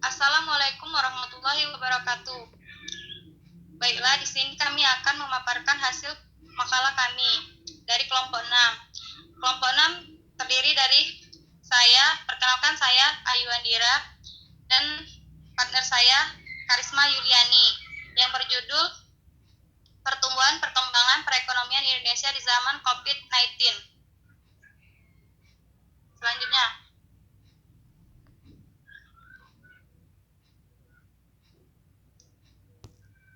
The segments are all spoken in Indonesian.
Assalamualaikum warahmatullahi wabarakatuh. Baiklah, di sini kami akan memaparkan hasil makalah kami dari kelompok 6. Kelompok 6 terdiri dari perkenalkan saya Ayu Andira dan partner saya Karisma Yuliani yang berjudul Pertumbuhan Perkembangan Perekonomian Indonesia di Zaman COVID-19. Selanjutnya,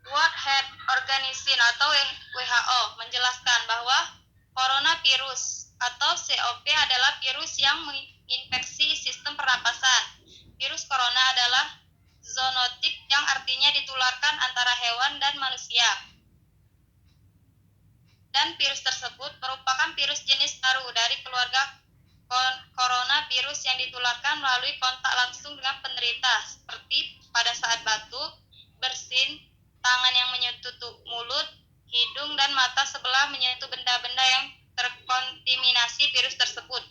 World Health Organization atau WHO menjelaskan bahwa coronavirus atau COP adalah virus yang menginfeksi sistem pernapasan. Virus corona adalah zoonotik yang artinya ditularkan antara hewan dan manusia. Dan virus tersebut merupakan virus jenis baru dari keluarga coronavirus yang ditularkan melalui kontak langsung dengan penderita, seperti pada saat batuk, bersin, tangan yang menyentuh mulut, hidung, dan mata sebelah menyentuh benda-benda yang terkontaminasi virus tersebut.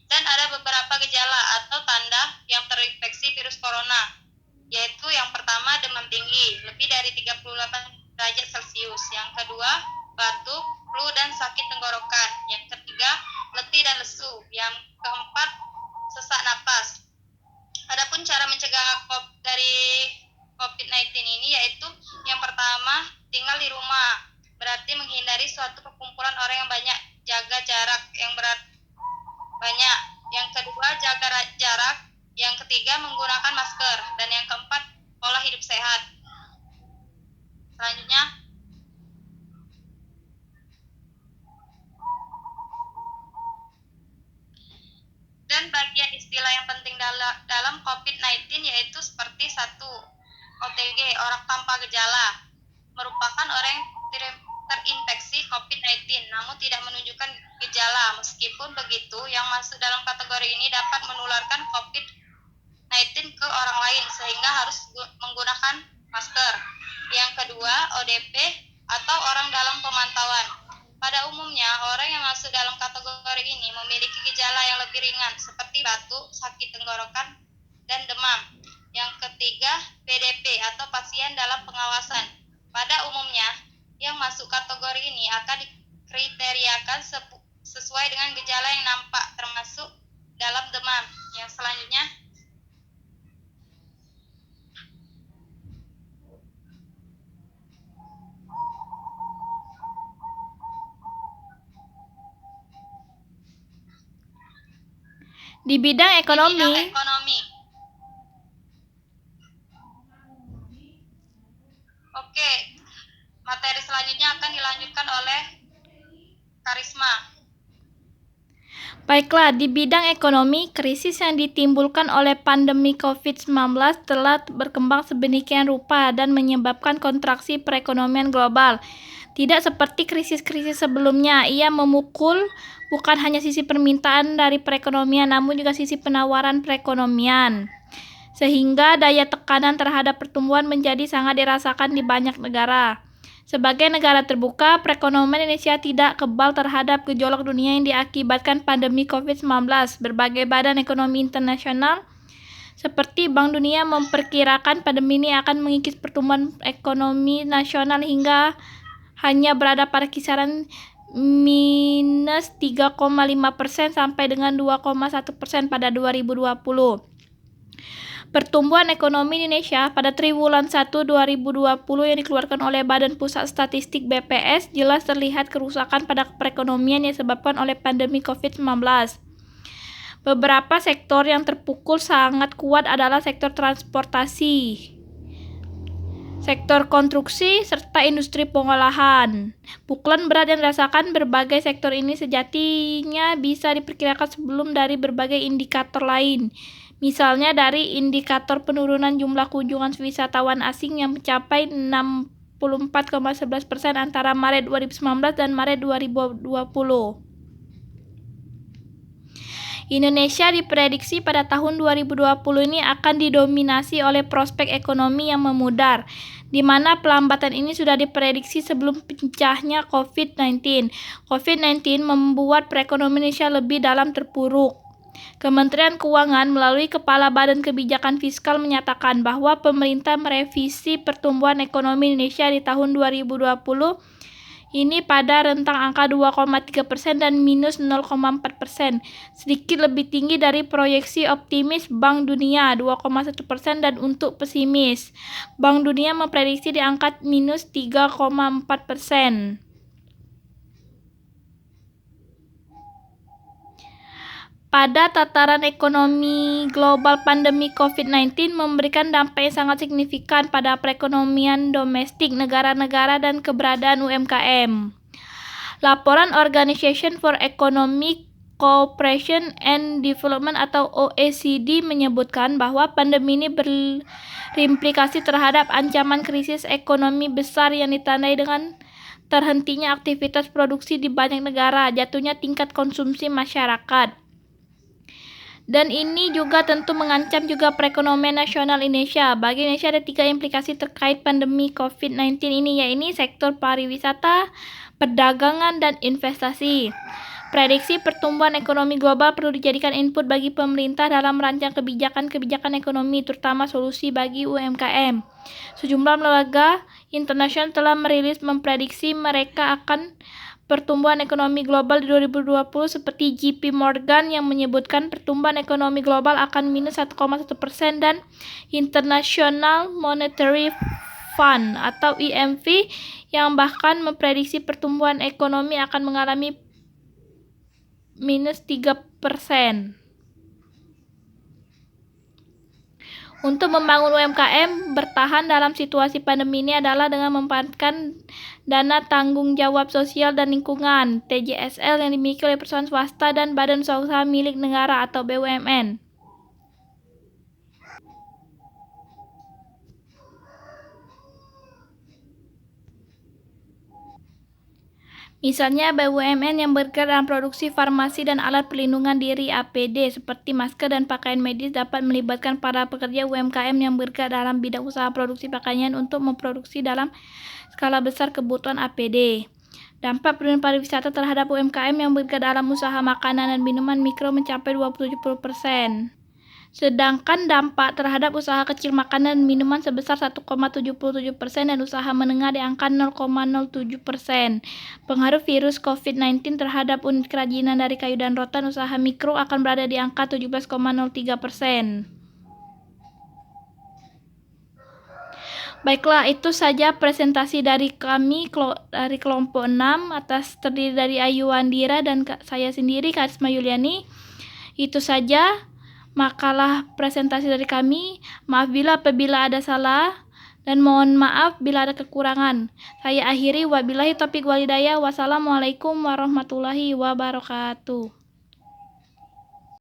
Dan ada beberapa gejala atau tanda yang terinfeksi virus corona, yaitu yang pertama demam tinggi, lebih dari 38 derajat Celcius. Yang kedua, batuk, flu, dan sakit tenggorokan. Yang ketiga, letih dan lesu. Yang keempat, sesak napas. Adapun cara mencegah dari COVID-19 ini yaitu yang pertama, tinggal di rumah, berarti menghindari suatu perkumpulan orang yang banyak, jaga jarak yang banyak. Yang kedua, jaga jarak. Yang ketiga, menggunakan masker. Dan yang keempat, pola hidup sehat. Selanjutnya, dan bagian istilah yang penting dalam COVID-19 yaitu seperti 1. OTG, orang tanpa gejala, merupakan orang yang terinfeksi COVID-19 namun tidak menunjukkan gejala. Meskipun begitu, yang masuk dalam kategori ini dapat menularkan COVID-19 ke orang lain sehingga harus menggunakan masker. Yang kedua, ODP atau orang dalam pemantauan. Pada umumnya, orang yang masuk dalam kategori ini memiliki gejala yang lebih ringan seperti batuk, sakit tenggorokan, dan demam. Yang ketiga, PDP atau pasien dalam pengawasan. Pada umumnya, yang masuk kategori ini akan dikriteriakan sesuai dengan gejala yang nampak, termasuk dalam demam. Yang selanjutnya, di bidang ekonomi. Oke, materi selanjutnya akan dilanjutkan oleh Karisma. Baiklah, di bidang ekonomi, krisis yang ditimbulkan oleh pandemi COVID-19 telah berkembang sedemikian rupa dan menyebabkan kontraksi perekonomian global. Tidak seperti krisis-krisis sebelumnya, ia memukul bukan hanya sisi permintaan dari perekonomian, namun juga sisi penawaran perekonomian. Sehingga daya tekanan terhadap pertumbuhan menjadi sangat dirasakan di banyak negara. Sebagai negara terbuka, perekonomian Indonesia tidak kebal terhadap gejolak dunia yang diakibatkan pandemi COVID-19. Berbagai badan ekonomi internasional seperti Bank Dunia memperkirakan pandemi ini akan mengikis pertumbuhan ekonomi nasional hingga hanya berada pada kisaran minus 3,5% sampai dengan 2,1% pada 2020. Pertumbuhan ekonomi Indonesia pada triwulan 1 2020 yang dikeluarkan oleh Badan Pusat Statistik BPS jelas terlihat kerusakan pada perekonomian yang disebabkan oleh pandemi COVID-19. Beberapa sektor yang terpukul sangat kuat adalah sektor transportasi, sektor konstruksi, serta industri pengolahan. Pukulan berat yang dirasakan berbagai sektor ini sejatinya bisa diperkirakan sebelum dari berbagai indikator lain. Misalnya dari indikator penurunan jumlah kunjungan wisatawan asing yang mencapai 64,11% antara Maret 2019 dan Maret 2020. Indonesia diprediksi pada tahun 2020 ini akan didominasi oleh prospek ekonomi yang memudar, di mana pelambatan ini sudah diprediksi sebelum pecahnya COVID-19. COVID-19 membuat perekonomian Indonesia lebih dalam terpuruk. Kementerian Keuangan melalui Kepala Badan Kebijakan Fiskal menyatakan bahwa pemerintah merevisi pertumbuhan ekonomi Indonesia di tahun 2020 ini pada rentang angka 2,3% dan minus 0,4%, sedikit lebih tinggi dari proyeksi optimis Bank Dunia 2,1% dan untuk pesimis, Bank Dunia memprediksi di angka minus 3,4%. Pada tataran ekonomi global, pandemi COVID-19 memberikan dampak yang sangat signifikan pada perekonomian domestik negara-negara dan keberadaan UMKM. Laporan Organization for Economic Cooperation and Development atau OECD menyebutkan bahwa pandemi ini berimplikasi terhadap ancaman krisis ekonomi besar yang ditandai dengan terhentinya aktivitas produksi di banyak negara, jatuhnya tingkat konsumsi masyarakat. Dan ini juga tentu mengancam juga perekonomian nasional Indonesia. Bagi Indonesia ada 3 implikasi terkait pandemi COVID-19 ini, yaitu sektor pariwisata, perdagangan, dan investasi. Prediksi pertumbuhan ekonomi global perlu dijadikan input bagi pemerintah dalam merancang kebijakan-kebijakan ekonomi, terutama solusi bagi UMKM. Sejumlah lembaga internasional telah memprediksi mereka akan pertumbuhan ekonomi global di 2020 seperti JP Morgan yang menyebutkan pertumbuhan ekonomi global akan minus 1,1% dan International Monetary Fund atau IMF yang bahkan memprediksi pertumbuhan ekonomi akan mengalami minus 3%. Untuk membangun UMKM bertahan dalam situasi pandemi ini adalah dengan memanfaatkan dana tanggung jawab sosial dan lingkungan (TJSL) yang dimiliki oleh perusahaan swasta dan badan usaha milik negara atau BUMN. Misalnya BUMN yang bergerak dalam produksi farmasi dan alat perlindungan diri APD seperti masker dan pakaian medis dapat melibatkan para pekerja UMKM yang bergerak dalam bidang usaha produksi pakaian untuk memproduksi dalam skala besar kebutuhan APD. Dampak perlindungan pariwisata terhadap UMKM yang bergerak dalam usaha makanan dan minuman mikro mencapai 27%. Sedangkan dampak terhadap usaha kecil makanan dan minuman sebesar 1,77% dan usaha menengah di angka 0,07%. Pengaruh virus COVID-19 terhadap unit kerajinan dari kayu dan rotan usaha mikro akan berada di angka 17,03%. Baiklah, itu saja presentasi dari kami dari kelompok 6 terdiri dari Ayu Wandira dan saya sendiri, Karisma Yuliani. Itu saja makalah presentasi dari kami. Maaf bila apabila ada salah dan mohon maaf bila ada kekurangan. Saya akhiri, wabillahi taufiq wal hidayah. Wassalamualaikum warahmatullahi wabarakatuh.